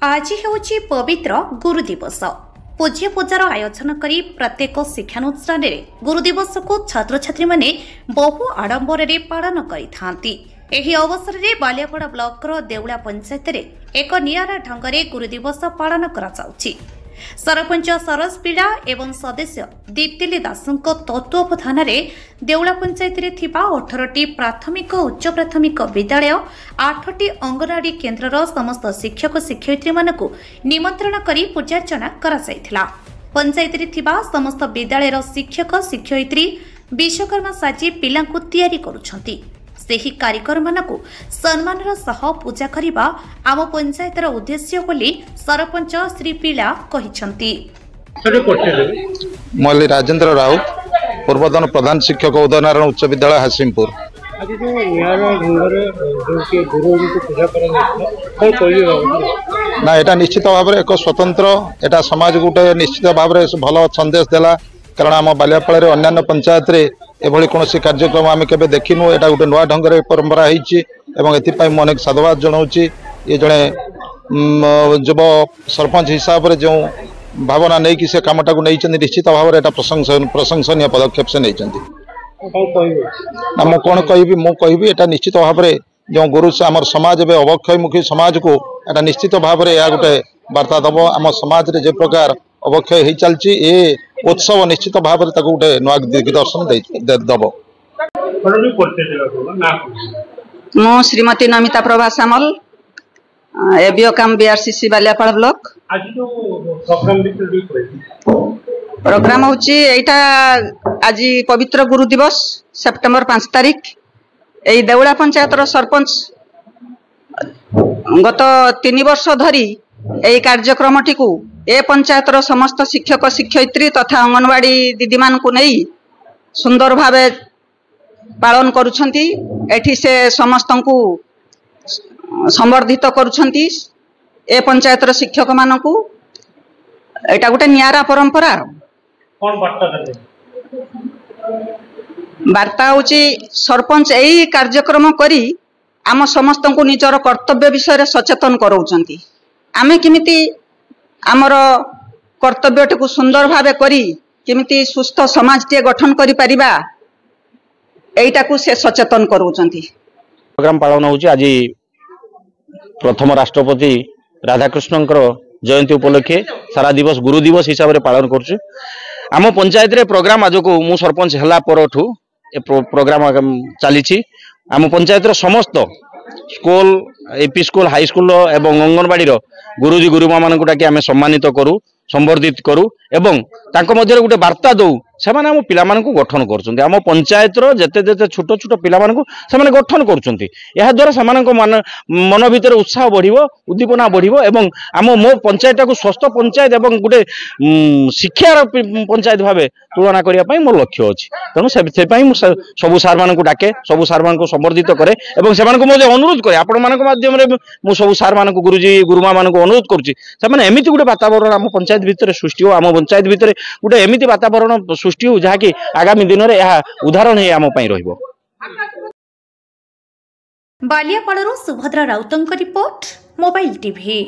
आज ହେଉଛି ପବିତ୍ର ଗୁରୁ ଦିବସ। ପୂଜ୍ୟ ପୂଜାର ଆୟୋଜନ କରି ପ୍ରତ୍ୟେକ ଶିକ୍ଷାନୁଷ୍ଠାନରେ ଗୁରୁ ଦିବସକୁ ଛାତ୍ରଛାତ୍ରୀମାନେ ବହୁ ଆଡମ୍ବରରେ ପାଳନ କରିଥାନ୍ତି। ଏହି ଅବସରରେ ବାଲିଆପଡ଼ା ବ୍ଲକର ଦେଉଳା ପଞ୍ଚାୟତରେ ଏକ ନିଆରା ଢଙ୍ଗରେ ଗୁରୁ ଦିବସ ପାଳନ କରାଯାଉଛି। ସରପଞ୍ଚ ସରୋଜ ପିଡ଼ା ଏବଂ ସଦସ୍ୟ ଦୀପ୍ତିଲି ଦାସଙ୍କ ତତ୍ତ୍ୱାବଧାନରେ ଦେଉଳା ପଞ୍ଚାୟତରେ ଥିବା 18ଟି ପ୍ରାଥମିକ ଓ ଉଚ୍ଚ ପ୍ରାଥମିକ ବିଦ୍ୟାଳୟ 8ଟି ଅଙ୍ଗନୱାଡି କେନ୍ଦ୍ରର ସମସ୍ତ ଶିକ୍ଷକ ଶିକ୍ଷୟିତ୍ରୀମାନଙ୍କୁ ନିମନ୍ତ୍ରଣ କରି ପୂଜାର୍ଚ୍ଚନା କରାଯାଇଥିଲା। ପଞ୍ଚାୟତରେ ଥିବା ସମସ୍ତ ବିଦ୍ୟାଳୟର ଶିକ୍ଷକ ଶିକ୍ଷୟିତ୍ରୀ ବିଶ୍ୱକର୍ମା ସାଜି ପିଲାଙ୍କୁ ତିଆରି କରୁଛନ୍ତି। ସେହି କାରିଗରମାନଙ୍କୁ ସମ୍ମାନର ସହ ପୂଜା କରିବା ଆମ ପଞ୍ଚାୟତର ଉଦ୍ଦେଶ୍ୟ ବୋଲି ସରପଞ୍ଚ ଶ୍ରୀ ପିଲା କହିଛନ୍ତି। ମଲ୍ଲି ରାଜେନ୍ଦ୍ର ରାଉତ, ପୂର୍ବତନ ପ୍ରଧାନ ଶିକ୍ଷକ ଉଦୟନାରାୟଣ ଉଚ୍ଚ ବିଦ୍ୟାଳୟ ହାସିମପୁର। ନା এটা নিশ্চিত ভাবে এক স্বতন্ত্র এটা সমাজ গোটে নিশ্চিত ভাবে ভালো সন্দেশ দেলা, কারণ আম বালিয়াপাড়ার অন্যান্য পঞ্চায়েতরে এভাবে কোণী কার্যক্রম আমি কেবে দেখিনু। এটা গোটে নূয়া ঢঙ্গরে পরম্পরা হয়েছি এবং এথিপাই মু অনেক সাধুবাদ জনাউছি। ये जड़े युव सरपंच हिसाब से जो भावना नहीं कि से कामटा को नहीं निश्चित भाव में प्रशंसनीय पदक्षेप से नहीं ना मु कौन कहि एटा निश्चित भाव में जो गुरु से आम समाज ए अवक्षयमुखी समाज को एटा निश्चित भाव में यह गोटे वार्ता दब। आम समाज रे जे प्रकार अवक्षय हो चलती ए उत्सव निश्चित भाव में गोटे नुआ दिग्दर्शन दब। मु श्रीमती नमिता प्रभा सामल, एबीओ काम बीआरसीसी बालियापाड़ा ब्लॉक। प्रोग्राम होची एटा आज पवित्र गुरु दिवस सेप्टेम्बर 5 तारीख। यही देउला पंचायत सरपंच गत 3 वर्ष धरी यही कार्यक्रम टी ए पंचायत समस्त शिक्षक शिक्षयित्री तथा अंगनवाड़ी दीदी मान को नहीं सुंदर भावे पालन करुछंती। एठी से समस्त को संवर्धित करुछंती। ए पंचायत शिक्षक मानकू एटा गोटे नियारा परंपरा। वार्ता होची सरपंच यही कार्यक्रम करी आम समस्त को निजर कर्तव्य विषय सचेतन कराउछंती। आमे किमिति आमर कर्तव्य को सुंदर भावे करी किमिति सुस्थ समाज टे गठन करि परिबा एटा को से सचेतन कराउछंती। प्रोग्राम पालन होची आज प्रथम राष्ट्रपति राधाकृष्ण जयंती उपलक्षे सारा दिवस गुरु दिवस हिसाब से पालन करुछु। आम पंचायत रे प्रोग्राम आज को मु सरपंच हला परठू ए प्रोग्राम चली। आम पंचायत समस्त school AP school high school एवं अंगनवाड़ी गुरुजी गुरुमा मान डाकी आम सम्मानित करूँ संवर्धित करूँ एवं तांको मध्य गोटे वार्ता दौ से आम पिला गठन कर आम पंचायत जेते जेते छोट छोट पिला से गठन कर मन भीतर उत्साह बढ़िबो उद्दीपना बढ़िबो एवं आम मो पंचायत को स्वस्थ पंचायत एवं गोटे शिक्षार पंचायत भाव तुलना करने मोर लक्ष्य अच्छी। तेणु से सबू सार मान डाके सबू सार मान संवर्धित करे और से अनुरोध करे आपण मान माध्यम मुझे सबू सार मान गुरुजी गुरुमा मान अनुरोध करुँची गोटे वातावरण आम पंचायत भितर सृष्टि हो। आम पंचायत भितर गोटे एमती वातावरण सृष्टि हो जहाँकि आगामी दिन में यह उदाहरण है आम रहिबो। बालियापाड़ारू सुभद्रा राउतंक रिपोर्ट, मोबाइल टीवी।